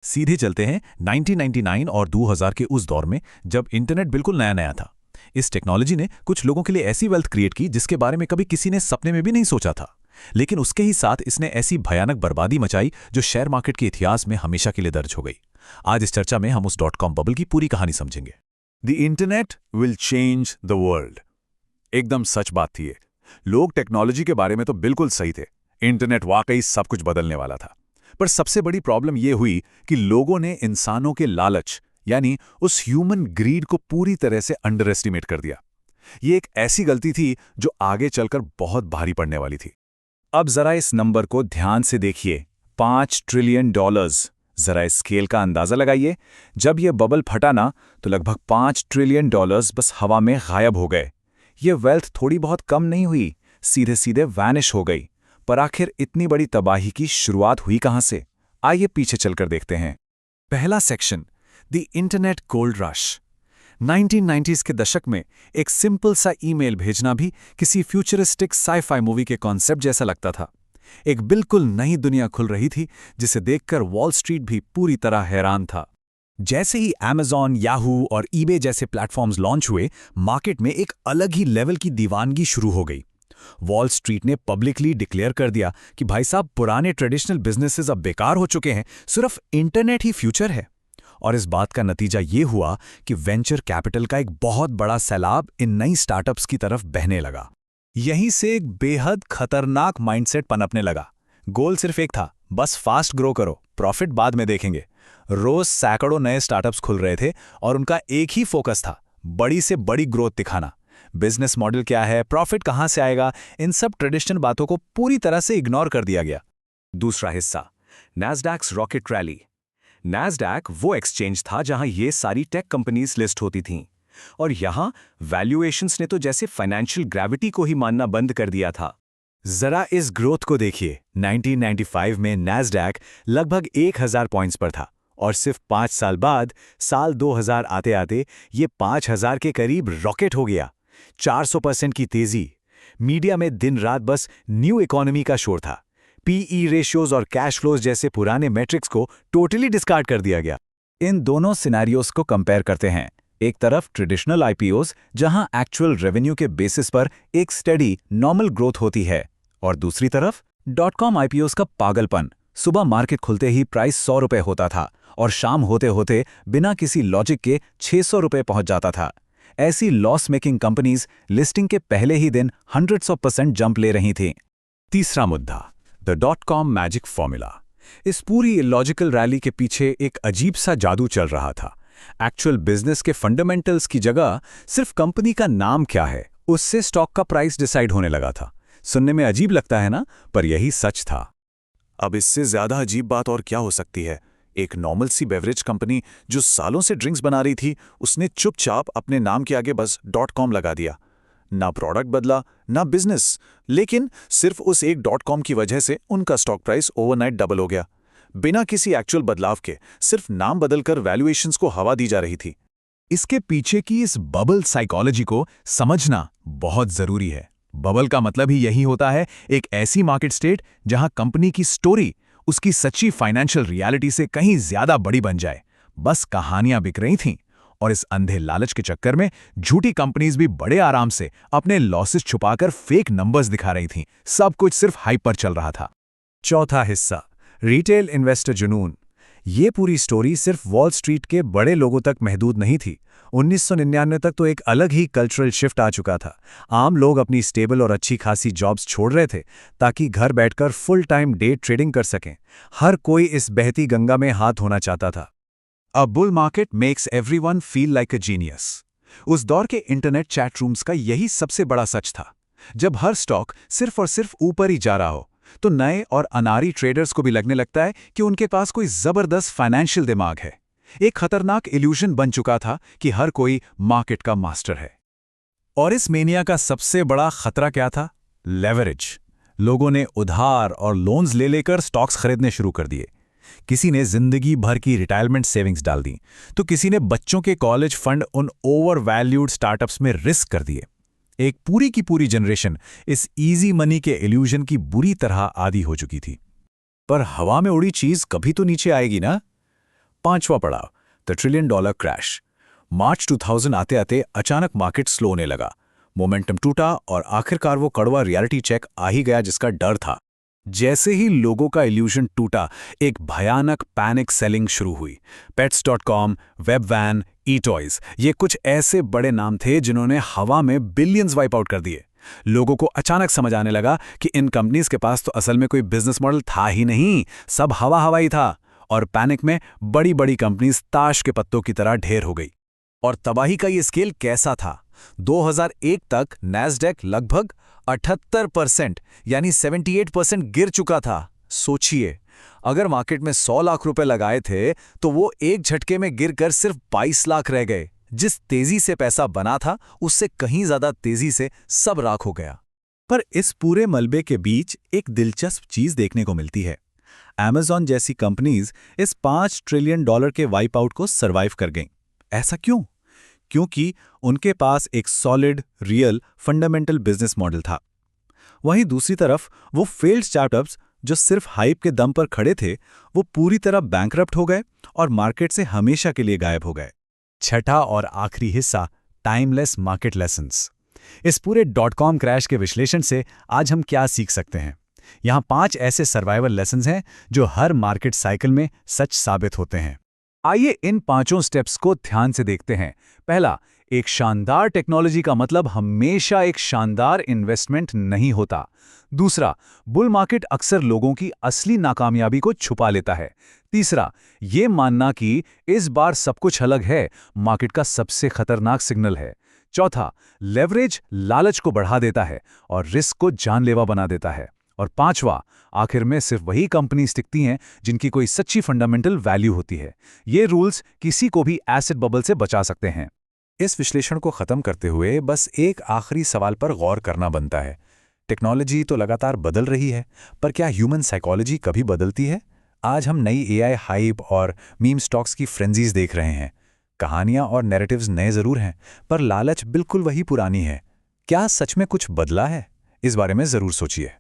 सीधे चलते हैं 1999 और 2000 के उस दौर में जब इंटरनेट बिल्कुल नया नया था। इस टेक्नोलॉजी ने कुछ लोगों के लिए ऐसी वेल्थ क्रिएट की जिसके बारे में कभी किसी ने सपने में भी नहीं सोचा था। लेकिन उसके ही साथ इसने ऐसी भयानक बर्बादी मचाई जो शेयर मार्केट के इतिहास में हमेशा के लिए दर्ज हो गई। आज इस चर्चा में हम उस .com बबल की पूरी कहानी समझेंगे। The internet will change the world. एकदम सच बात थी ये। लोग टेक्नोलॉजी के बारे में तो बिल्कुल सही थे। इंटरनेट वाकई सब कुछ बदलने वाला था। पर सबसे बड़ी प्रॉब्लम ये हुई कि लोगों ने इंसानों के लालच यानी उस ह्यूमन ग्रीड को पूरी तरह से अंडर एस्टिमेट कर दिया। ये एक ऐसी गलती थी जो आगे चलकर बहुत भारी पड़ने वाली थी। अब जरा इस नंबर को ध्यान से देखिए, $5 ट्रिलियन। जरा इस स्केल का अंदाजा लगाइए। जब यह बबल फटा ना तो लगभग $5 ट्रिलियन बस हवा में गायब हो गए। ये वेल्थ थोड़ी बहुत कम नहीं हुई, सीधे सीधे वैनिश हो गई। पर आखिर इतनी बड़ी तबाही की शुरुआत हुई कहां से? आइए पीछे चलकर देखते हैं। पहला section, the internet gold rush. 1990s के दशक में एक सिंपल सा ईमेल भेजना भी किसी फ्यूचरिस्टिक साइ-फाई मूवी के कॉन्सेप्ट जैसा लगता था। एक बिल्कुल नई दुनिया खुल रही थी जिसे देखकर वॉल स्ट्रीट भी पूरी तरह हैरान था। जैसे ही Amazon, याहू और eBay जैसे प्लेटफॉर्म्स लॉन्च हुए, मार्केट में एक अलग ही लेवल की दीवानगी शुरू हो गई। वॉल स्ट्रीट ने पब्लिकली डिक्लेयर कर दिया कि भाई साहब, पुराने ट्रेडिशनल बिजनेसेस अब बेकार हो चुके हैं, सिर्फ इंटरनेट ही फ्यूचर है। और इस बात का नतीजा ये हुआ कि वेंचर कैपिटल का एक बहुत बड़ा सैलाब इन नई स्टार्टअप्स की तरफ बहने लगा। यहीं से एक बेहद खतरनाक माइंडसेट पनपने लगा। गोल सिर्फ एक था, बस फास्ट ग्रो करो, प्रॉफिट बाद में देखेंगे। रोज सैकड़ों नए स्टार्टअप्स खुल रहे थे और उनका एक ही फोकस था, बड़ी से बड़ी ग्रोथ दिखाना। बिजनेस मॉडल क्या है, प्रॉफिट कहां से आएगा, इन सब ट्रेडिशनल बातों को पूरी तरह से इग्नोर कर दिया गया। दूसरा हिस्सा, नैस्डैक्स रॉकेट रैली। नैस्डैक वो एक्सचेंज था जहां ये सारी टेक कंपनीज लिस्ट होती थीं, और यहां वैल्यूएशंस ने तो जैसे फाइनेंशियल ग्रेविटी को ही मानना बंद कर दिया था। जरा इस ग्रोथ को देखिए। 1995 में नैस्डैक लगभग 1000 पॉइंट्स पर था और सिर्फ 5 साल बाद साल 2000 आते आते ये 5000 के करीब रॉकेट हो गया। 400% की तेजी। मीडिया में दिन रात बस न्यू इकोनॉमी का शोर था। पीई रेशियोज और कैश फ्लोज जैसे पुराने मैट्रिक्स को टोटली डिस्कार्ड कर दिया गया। इन दोनों सिनेरियोस को कंपेयर करते हैं। एक तरफ ट्रेडिशनल आईपीओज जहां एक्चुअल रेवेन्यू के बेसिस पर एक स्टेडी नॉर्मल ग्रोथ होती है, और दूसरी तरफ .com आईपीओज का पागलपन। सुबह मार्केट खुलते ही प्राइस ₹100 होता था और शाम होते होते बिना किसी लॉजिक के ₹600 पहुंच जाता था। ऐसी लॉस मेकिंग कंपनीज लिस्टिंग के पहले ही दिन 100% जंप ले रही थीं। तीसरा मुद्दा, द .com मैजिक फॉर्मूला। इस पूरी इलॉजिकल रैली के पीछे एक अजीब सा जादू चल रहा था। एक्चुअल बिजनेस के फंडामेंटल्स की जगह सिर्फ कंपनी का नाम क्या है, उससे स्टॉक का प्राइस डिसाइड होने लगा था। सुनने में अजीब लगता है ना, पर यही सच था। अब इससे ज्यादा अजीब बात और क्या हो सकती है? एक नॉर्मल सी बेवरेज कंपनी जो सालों से ड्रिंक्स बना रही थी, उसने चुपचाप अपने नाम के आगे बस .com लगा दिया। ना प्रोडक्ट बदला, ना बिजनेस, लेकिन सिर्फ उस एक .com की वजह से उनका स्टॉक प्राइस ओवरनाइट डबल हो गया। बिना किसी एक्चुअल बदलाव के सिर्फ नाम बदलकर वैल्यूएशंस को हवा दी जा रही थी। इसके पीछे की इस बबल साइकोलॉजी को समझना बहुत जरूरी है। बबल का मतलब ही यही होता है, एक ऐसी मार्केट स्टेट जहां कंपनी की स्टोरी उसकी सच्ची फाइनेंशियल रियलिटी से कहीं ज्यादा बड़ी बन जाए। बस कहानियां बिक रही थीं और इस अंधे लालच के चक्कर में झूठी कंपनीज भी बड़े आराम से अपने लॉसेस छुपाकर फेक नंबर्स दिखा रही थीं। सब कुछ सिर्फ हाइप पर चल रहा था। चौथा हिस्सा, रिटेल इन्वेस्टर जुनून। ये पूरी स्टोरी सिर्फ वॉल स्ट्रीट के बड़े लोगों तक महदूद नहीं थी। 1999 तक तो एक अलग ही कल्चरल शिफ्ट आ चुका था। आम लोग अपनी स्टेबल और अच्छी खासी जॉब्स छोड़ रहे थे ताकि घर बैठकर फुल टाइम डे ट्रेडिंग कर सकें। हर कोई इस बहती गंगा में हाथ धोना चाहता था। A bull market makes everyone feel like a genius. उस दौर के इंटरनेट चैट रूम्स का यही सबसे बड़ा सच था। जब हर स्टॉक सिर्फ और सिर्फ ऊपर ही जा रहा हो तो नए और अनारी ट्रेडर्स को भी लगने लगता है कि उनके पास कोई जबरदस्त फाइनेंशियल दिमाग है। एक खतरनाक इल्यूजन बन चुका था कि हर कोई मार्केट का मास्टर है। और इस मेनिया का सबसे बड़ा खतरा क्या था? लेवरेज। लोगों ने उधार और लोन्स ले लेकर स्टॉक्स खरीदने शुरू कर दिए। किसी ने जिंदगी भर की रिटायरमेंट सेविंग्स डाल दी, तो किसी ने बच्चों के कॉलेज फंड उन ओवर वैल्यूड स्टार्टअप्स में रिस्क कर दिए। एक पूरी की पूरी जनरेशन इस इजी मनी के इल्यूजन की बुरी तरह आदी हो चुकी थी। पर हवा में उड़ी चीज कभी तो नीचे आएगी ना? 5वां पड़ाव, द ट्रिलियन डॉलर क्रैश। मार्च 2000 आते आते अचानक मार्केट स्लो होने लगा, मोमेंटम टूटा और आखिरकार वो कड़वा रियलिटी चेक आ ही गया जिसका डर था। जैसे ही लोगों का इल्यूजन टूटा, एक भयानक पैनिक सेलिंग शुरू हुई। Pets.com, वेबवैन, ई-टॉयज, ये कुछ ऐसे बड़े नाम थे जिन्होंने हवा में बिलियंस वाइप आउट कर दिए। लोगों को अचानक समझ आने लगा कि इन कंपनीज के पास तो असल में कोई बिजनेस मॉडल था ही नहीं, सब हवा हवा ही था। और पैनिक में बड़ी बड़ी कंपनीज ताश के पत्तों की तरह ढेर हो गई। और तबाही का ये स्केल कैसा था? 2001 तक नैस्डैक लगभग 78% यानी 78% गिर चुका था। सोचिए, अगर मार्केट में 100 लाख रुपए लगाए थे तो वो एक झटके में गिरकर सिर्फ 22 लाख रह गए। जिस तेजी से पैसा बना था उससे कहीं ज्यादा तेजी से सब राख हो गया। पर इस पूरे मलबे के बीच एक दिलचस्प चीज देखने को मिलती है। Amazon जैसी कंपनीज इस $5 ट्रिलियन के वाइप आउट को सर्वाइव कर गईं। ऐसा क्यों? क्योंकि उनके पास एक solid, real, fundamental business model था। वहीं दूसरी तरफ वो फेल्ड स्टार्टअप्स जो सिर्फ हाइप के दम पर खड़े थे, वो पूरी तरह बैंकरप्ट हो गए और मार्केट से हमेशा के लिए गायब हो गए। छठा और आखिरी हिस्सा, टाइमलेस मार्केट लेसन्स। इस पूरे .com क्रैश के विश्लेषण से आज हम क्या सीख सकते हैं? यहाँ 5 ऐसे सर्वाइवल लेसन्स हैं जो हर मार्केट साइकिल में सच साबित होते हैं। आइए इन 5 स्टेप्स को ध्यान से देखते हैं। पहला, एक शानदार टेक्नोलॉजी का मतलब हमेशा एक शानदार इन्वेस्टमेंट नहीं होता। दूसरा, बुल मार्केट अक्सर लोगों की असली नाकामयाबी को छुपा लेता है। तीसरा, ये मानना कि इस बार सब कुछ अलग है, मार्केट का सबसे खतरनाक सिग्नल है। चौथा, लेवरेज लालच को बढ़ा देता है और रिस्क को जानलेवा बना देता है। और पांचवा, आखिर में सिर्फ वही कंपनीज टिकती हैं जिनकी कोई सच्ची फंडामेंटल वैल्यू होती है। ये रूल्स किसी को भी एसिड बबल से बचा सकते हैं। इस विश्लेषण को खत्म करते हुए बस एक आखिरी सवाल पर गौर करना बनता है। टेक्नोलॉजी तो लगातार बदल रही है, पर क्या ह्यूमन साइकोलॉजी कभी बदलती है? आज हम नई एआई हाइप और मीम स्टॉक्स की फ्रेंजीज देख रहे हैं। कहानियां और नैरेटिव्स नए जरूर हैं, पर लालच बिल्कुल वही पुरानी है। क्या सच में कुछ बदला है? इस बारे में जरूर सोचिए।